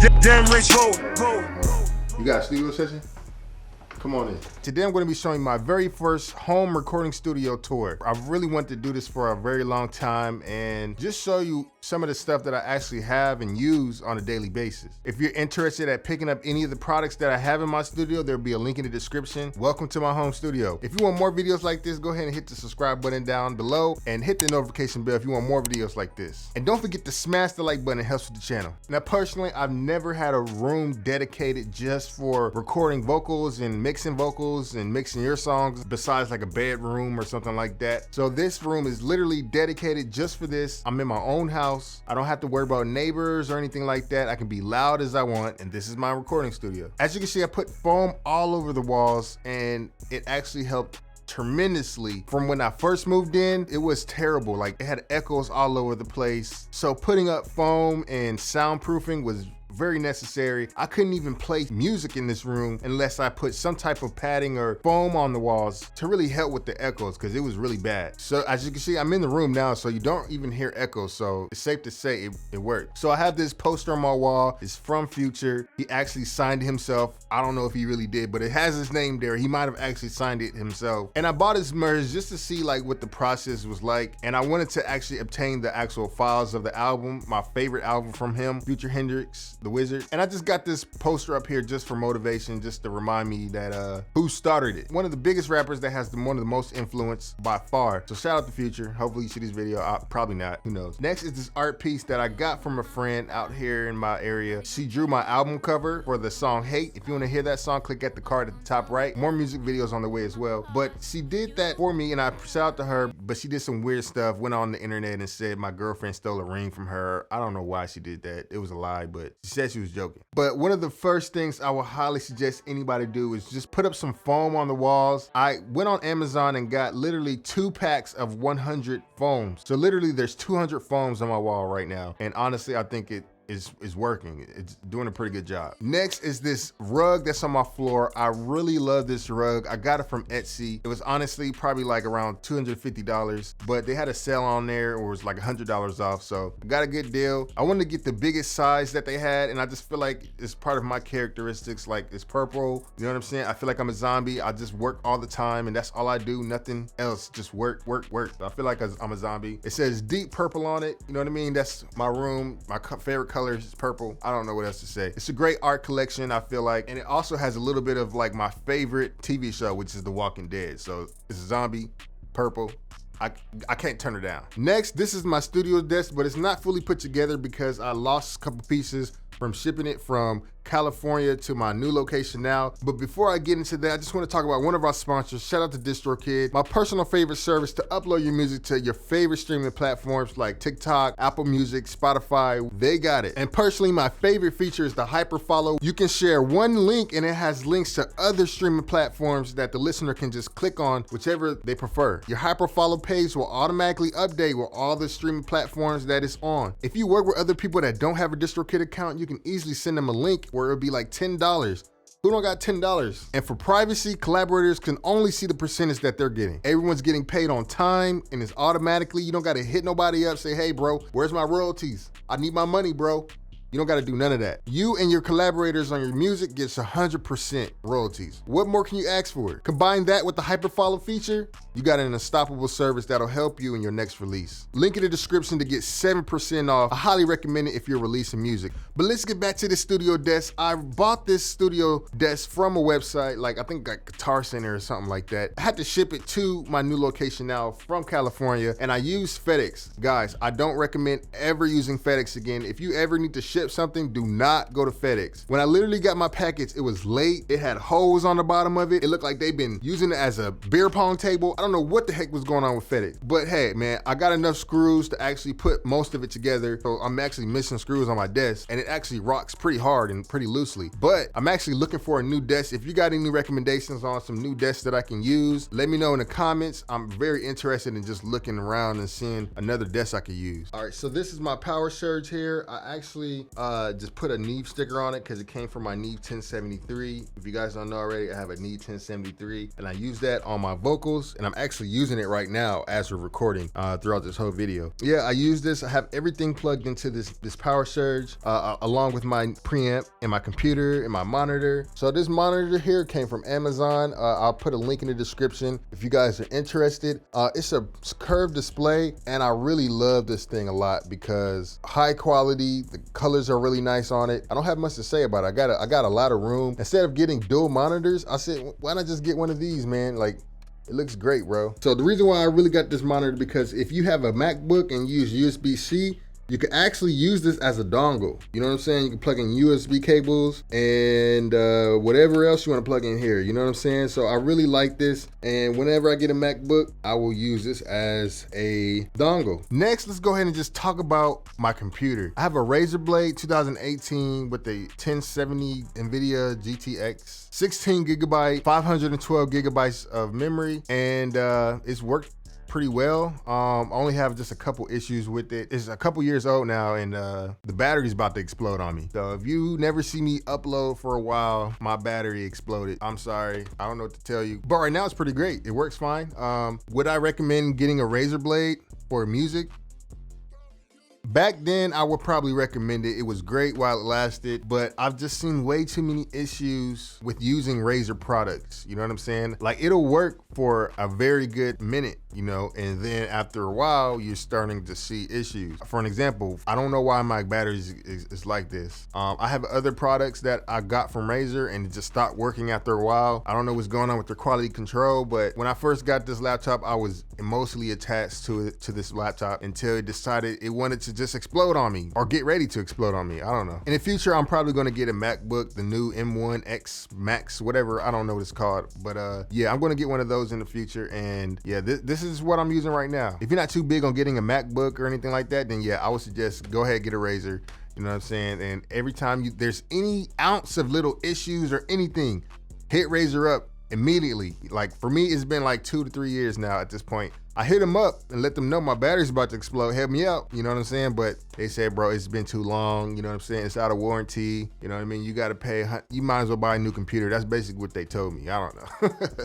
Damn rich road. You got a studio session? Come on in. Today I'm going to be showing my very first home recording studio tour. I really wanted to do this for a very long time and just show you some of the stuff that I actually have and use on a daily basis. If you're interested at picking up any of the products that I have in my studio, there'll be a link in the description. Welcome to my home studio. If you want more videos like this, go ahead and hit the subscribe button down below and hit the notification bell if you want more videos like this. And don't forget to smash the like button, it helps with the channel. Now personally, I've never had a room dedicated just for recording vocals and mixing vocals and mixing your songs besides like a bedroom or something like that. So this room is literally dedicated just for this. I'm in my own house. I don't have to worry about neighbors or anything like that. I can be loud as I want, and this is my recording studio. As you can see, I put foam all over the walls, and it actually helped tremendously. From when I first moved in, it was terrible. Like, it had echoes all over the place. So putting up foam and soundproofing was very necessary. I couldn't even play music in this room unless I put some type of padding or foam on the walls to really help with the echoes, because it was really bad. So as you can see, I'm in the room now, so you don't even hear echoes, so it's safe to say it worked. So I have this poster on my wall. It's from Future. He actually signed it himself. I don't know if he really did, but it has his name there. He might have actually signed it himself. And I bought his merch just to see like what the process was like, and I wanted to actually obtain the actual files of the album, my favorite album from him, Future Hendrix, The Wizard. And I just got this poster up here just for motivation, just to remind me that who started it. One of the biggest rappers that has one of the most influence by far. So shout out to Future. Hopefully you see this video. Probably not, who knows. Next is this art piece that I got from a friend out here in my area. She drew my album cover for the song Hate. If you want to hear that song, click at the card at the top right. More music videos on the way as well. But she did that for me, and I shout out to her, but she did some weird stuff, went on the internet and said my girlfriend stole a ring from her. I don't know why she did that. It was a lie, but she said she was joking. But one of the first things I would highly suggest anybody do is just put up some foam on the walls. I went on Amazon and got literally 2 packs of 100 foams. So literally there's 200 foams on my wall right now. And honestly, I think it is working. It's doing a pretty good job. Next is this rug that's on my floor. I really love this rug. I got it from Etsy. It was honestly probably like around $250, but they had a sale on there, or it was like $100 off. So I got a good deal. I wanted to get the biggest size that they had, and I just feel like it's part of my characteristics. Like, it's purple, you know what I'm saying? I feel like I'm a zombie. I just work all the time, and that's all I do, nothing else, just work, work, work. I feel like I'm a zombie. It says deep purple on it, you know what I mean? That's my room. My favorite color is purple. I don't know what else to say. It's a great art collection, I feel like, and it also has a little bit of like my favorite TV show, which is The Walking Dead. So it's a zombie, purple. I can't turn it down. Next, this is my studio desk, but it's not fully put together because I lost a couple pieces from shipping it from California to my new location now. But before I get into that, I just want to talk about one of our sponsors. Shout out to DistroKid, my personal favorite service to upload your music to your favorite streaming platforms like TikTok, Apple Music, Spotify. They got it. And personally, my favorite feature is the hyper follow. You can share one link and it has links to other streaming platforms that the listener can just click on, whichever they prefer. Your hyper follow page will automatically update with all the streaming platforms that it's on. If you work with other people that don't have a DistroKid account, you can easily send them a link where it'll be like $10. Who don't got $10? And for privacy, collaborators can only see the percentage that they're getting. Everyone's getting paid on time, and it's automatically. You don't gotta hit nobody up, say, hey bro, where's my royalties? I need my money, bro. You don't gotta do none of that. You and your collaborators on your music gets 100% royalties. What more can you ask for? Combine that with the hyperfollow feature, you got an unstoppable service that'll help you in your next release. Link in the description to get 7% off. I highly recommend it if you're releasing music. But let's get back to the studio desk. I bought this studio desk from a website, like I think like Guitar Center or something like that. I had to ship it to my new location now from California, and I used FedEx. Guys, I don't recommend ever using FedEx again. If you ever need to ship something, do not go to FedEx. When I literally got my package, it was late. It had holes on the bottom of it. It looked like they've been using it as a beer pong table. I don't know what the heck was going on with FedEx. But hey, man, I got enough screws to actually put most of it together. So I'm actually missing screws on my desk, and it actually rocks pretty hard and pretty loosely. But I'm actually looking for a new desk. If you got any recommendations on some new desks that I can use, let me know in the comments. I'm very interested in just looking around and seeing another desk I could use. All right, so this is my power surge here. I actually just put a Neve sticker on it because it came from my Neve 1073. If you guys don't know already, I have a Neve 1073 and I use that on my vocals, and I'm actually using it right now as we're recording throughout this whole video. Yeah, I use this. I have everything plugged into this Power Surge along with my preamp and my computer and my monitor. So this monitor here came from Amazon. I'll put a link in the description if you guys are interested. It's a curved display and I really love this thing a lot because high quality, the colors are really nice on it. I don't have much to say about it. I got a lot of room. Instead of getting dual monitors, I said, why not just get one of these, man? Like, it looks great, bro. So the reason why I really got this monitor, because if you have a MacBook and use USB-C, you can actually use this as a dongle. You know what I'm saying? You can plug in USB cables and whatever else you want to plug in here. You know what I'm saying? So I really like this. And whenever I get a MacBook, I will use this as a dongle. Next, let's go ahead and just talk about my computer. I have a Razer Blade 2018 with a 1070 NVIDIA GTX, 16 gigabyte, 512 gigabytes of memory, and it's worked pretty well. I only have just a couple issues with it. It's a couple years old now and the battery's about to explode on me. So if you never see me upload for a while, my battery exploded. I'm sorry, I don't know what to tell you. But right now it's pretty great. It works fine. Would I recommend getting a Razer Blade for music? Back then, I would probably recommend it. It was great while it lasted, but I've just seen way too many issues with using Razer products. You know what I'm saying? Like, it'll work for a very good minute, you know, and then after a while, you're starting to see issues. For an example, I don't know why my battery is like this. I have other products that I got from Razer and it just stopped working after a while. I don't know what's going on with their quality control, but when I first got this laptop, I was emotionally attached to this laptop until it decided it wanted to just explode on me or get ready to explode on me. I don't know. In the future, I'm probably going to get a MacBook, the new M1 X Max, whatever. I don't know what it's called, but yeah, I'm going to get one of those in the future. And yeah, this is what I'm using right now. If you're not too big on getting a MacBook or anything like that, then yeah, I would suggest go ahead and get a Razer. You know what I'm saying? And every time there's any ounce of little issues or anything, hit Razer up immediately. Like, for me, it's been like 2 to 3 years now at this point. I hit them up and let them know my battery's about to explode. Help me out, you know what I'm saying? But they said, bro, it's been too long, you know what I'm saying? It's out of warranty, you know what I mean? You gotta pay, you might as well buy a new computer. That's basically what they told me. I don't know.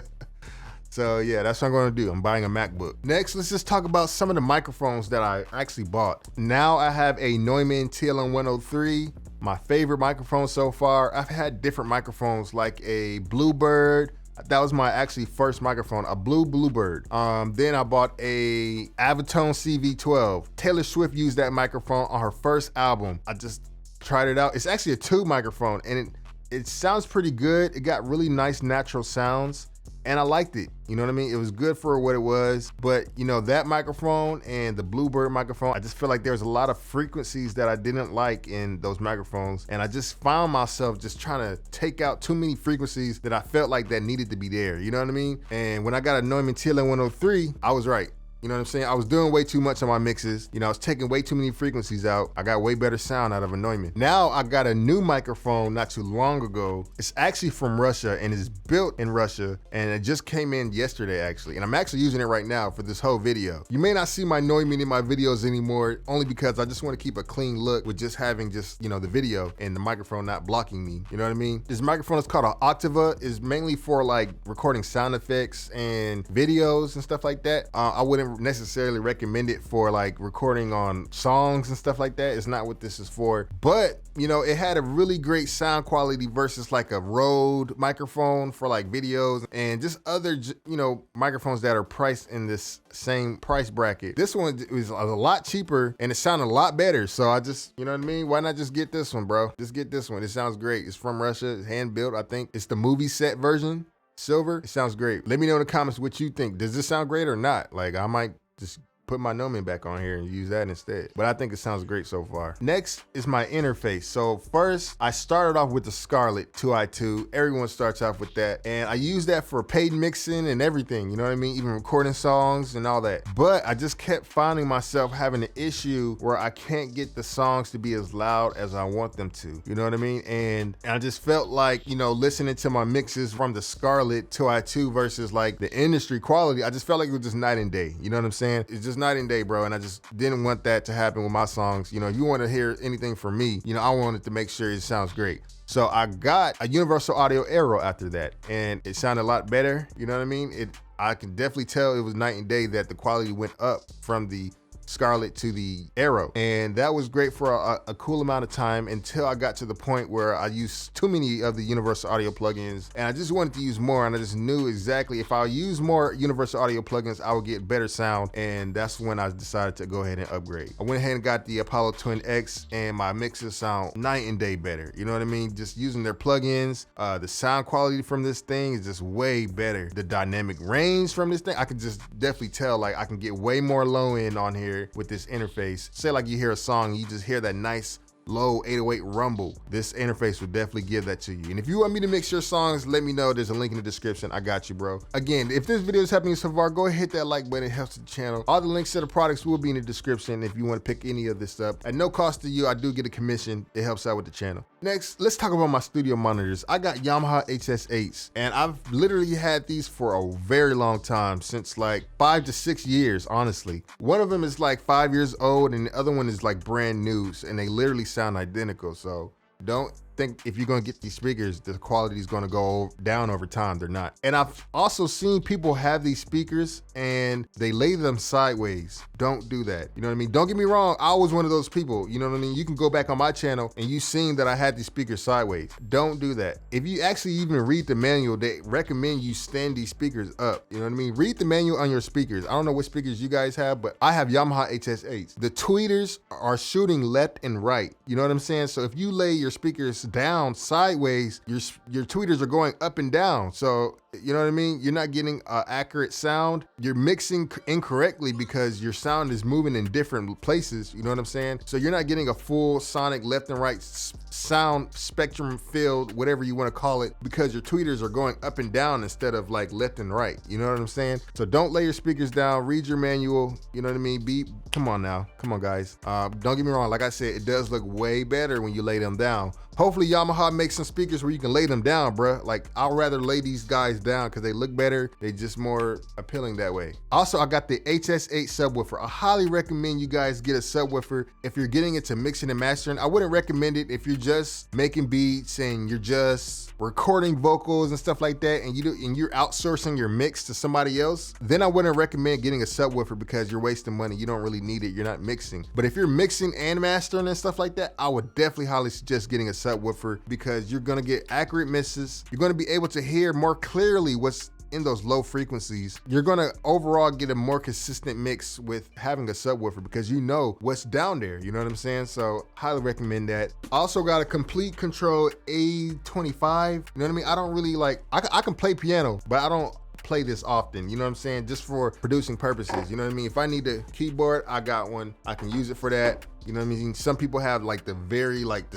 So yeah, that's what I'm gonna do. I'm buying a MacBook. Next, let's just talk about some of the microphones that I actually bought. Now I have a Neumann TLM103, my favorite microphone so far. I've had different microphones like a Bluebird. That was my actually first microphone, a Bluebird. Then I bought a Avitone CV12. Taylor Swift used that microphone on her first album. I just tried it out. It's actually a tube microphone and it sounds pretty good. It got really nice natural sounds and I liked it. You know what I mean? It was good for what it was, but you know, that microphone and the Bluebird microphone, I just feel like there was a lot of frequencies that I didn't like in those microphones. And I just found myself just trying to take out too many frequencies that I felt like that needed to be there. You know what I mean? And when I got a Neumann TLM103, I was right. You know what I'm saying? I was doing way too much on my mixes. You know, I was taking way too many frequencies out. I got way better sound out of a Neumann. Now I got a new microphone not too long ago. It's actually from Russia and it's built in Russia and it just came in yesterday actually. And I'm actually using it right now for this whole video. You may not see my Neumann in my videos anymore only because I just want to keep a clean look with just having just, you know, the video and the microphone not blocking me. You know what I mean? This microphone is called an Octava. Is mainly for like recording sound effects and videos and stuff like that. I wouldn't necessarily recommend it for like recording on songs and stuff like that. It's not what this is for, but you know, it had a really great sound quality versus like a Rode microphone for like videos and just other, you know, microphones that are priced in this same price bracket. This one was a lot cheaper and it sounded a lot better. So I just, you know what I mean? Why not just get this one, bro? Just get this one. It sounds great. It's from Russia, it's hand built. I think it's the movie set version. Silver. It sounds great. Let me know in the comments what you think. Does this sound great or not? Like, I might just put my Neumann back on here and use that instead. But I think it sounds great so far. Next is my interface. So first, I started off with the Scarlett 2i2. Everyone starts off with that. And I use that for paid mixing and everything, you know what I mean? Even recording songs and all that. But I just kept finding myself having an issue where I can't get the songs to be as loud as I want them to, you know what I mean? And I just felt like, you know, listening to my mixes from the Scarlett 2i2 versus like the industry quality, I just felt like it was just night and day, you know what I'm saying? It's just was night and day, bro, and I just didn't want that to happen with my songs. You know, if you want to hear anything from me, you know, I wanted to make sure it sounds great. So I got a Universal Audio Aero after that, and it sounded a lot better. You know what I mean? I can definitely tell it was night and day that the quality went up from the Scarlett to the Aero, and that was great for a cool amount of time until I got to the point where I used too many of the Universal Audio plugins, and I just wanted to use more, and I just knew exactly if I use more Universal Audio plugins, I would get better sound, and that's when I decided to go ahead and upgrade. I went ahead and got the Apollo Twin X, and my mixes sound night and day better. You know what I mean? Just using their plugins, the sound quality from this thing is just way better. The dynamic range from this thing, I can just definitely tell, like I can get way more low end on here with this interface. Say like you hear a song, you just hear that nice low 808 rumble. This interface will definitely give that to you. And if you want me to mix your songs, let me know. There's a link in the description. I got you, bro. Again, if this video is helping you so far, go ahead, hit that like button. It helps the channel. All the links to the products will be in the description if you want to pick any of this up. At no cost to you, I do get a commission. It helps out with the channel. Next, let's talk about my studio monitors. I got Yamaha HS8s, and I've literally had these for a very long time, since like 5 to 6 years, honestly. One of them is like 5 years old, and the other one is like brand new, and they literally sound identical. So don't think if you're gonna get these speakers, the quality is gonna go down over time. They're not. And I've also seen people have these speakers and they lay them sideways. Don't do that. You know what I mean? Don't get me wrong, I was one of those people. You know what I mean? You can go back on my channel and you've seen that I had these speakers sideways. Don't do that. If you actually even read the manual, they recommend you stand these speakers up. You know what I mean? Read the manual on your speakers. I don't know what speakers you guys have, but I have Yamaha HS8s. The tweeters are shooting left and right. You know what I'm saying? So if you lay your speakers down sideways, your tweeters are going up and down. So you know what I mean? You're not getting accurate sound. You're mixing incorrectly because your sound is moving in different places. You know what I'm saying? So you're not getting a full sonic left and right sound spectrum filled, whatever you want to call it, because your tweeters are going up and down instead of like left and right. You know what I'm saying? So don't lay your speakers down. Read your manual. You know what I mean? Come on now. Come on, guys. Don't get me wrong. Like I said, it does look way better when you lay them down. Hopefully Yamaha makes some speakers where you can lay them down, bruh. Like, I'd rather lay these guys down because they look better. They just more appealing that way. Also, I got the HS8 subwoofer. I highly recommend you guys get a subwoofer if you're getting into mixing and mastering. I wouldn't recommend it if you're just making beats and you're just recording vocals and stuff like that, and you're outsourcing your mix to somebody else. Then I wouldn't recommend getting a subwoofer because you're wasting money. You don't really need it. You're not mixing. But if you're mixing and mastering and stuff like that, I would definitely highly suggest getting a subwoofer because you're gonna get accurate misses. You're gonna be able to hear more clearly what's in those low frequencies. You're gonna overall get a more consistent mix with having a subwoofer because you know what's down there. You know what I'm saying? So highly recommend that. Also got a Complete Control A25. You know what I mean? I don't really like, I can play piano, but I don't play this often, you know what I'm saying? Just for producing purposes, you know what I mean? If I need a keyboard, I got one. I can use it for that. You know what I mean? Some people have like the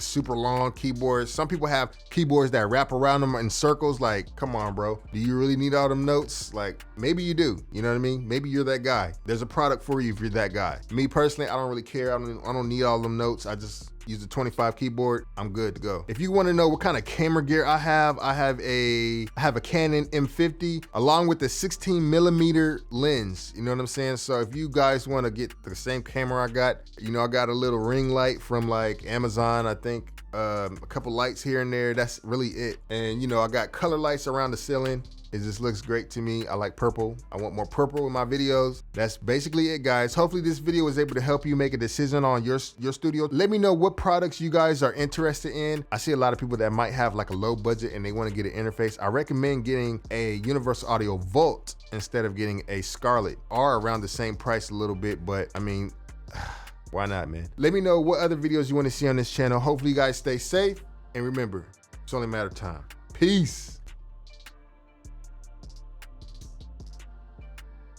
super long keyboards. Some people have keyboards that wrap around them in circles. Like, come on, bro. Do you really need all them notes? Like, maybe you do. You know what I mean? Maybe you're that guy. There's a product for you if you're that guy. Me personally, I don't really care. I don't need all them notes. I just use the 25 keyboard. I'm good to go. If you want to know what kind of camera gear I have a Canon M50 along with the 16mm lens. You know what I'm saying? So if you guys want to get the same camera I got, you know, I got a little ring light from like Amazon, I think. A couple lights here and there. That's really it. And you know, I got color lights around the ceiling. It just looks great to me. I like purple. I want more purple in my videos. That's basically it, guys. Hopefully this video was able to help you make a decision on your studio. Let me know what products you guys are interested in. I see a lot of people that might have like a low budget and they want to get an interface. I recommend getting a Universal Audio Volt instead of getting a Scarlett, or around the same price a little bit, but I mean, why not, man? Let me know what other videos you want to see on this channel. Hopefully you guys stay safe, and remember, it's only a matter of time. Peace.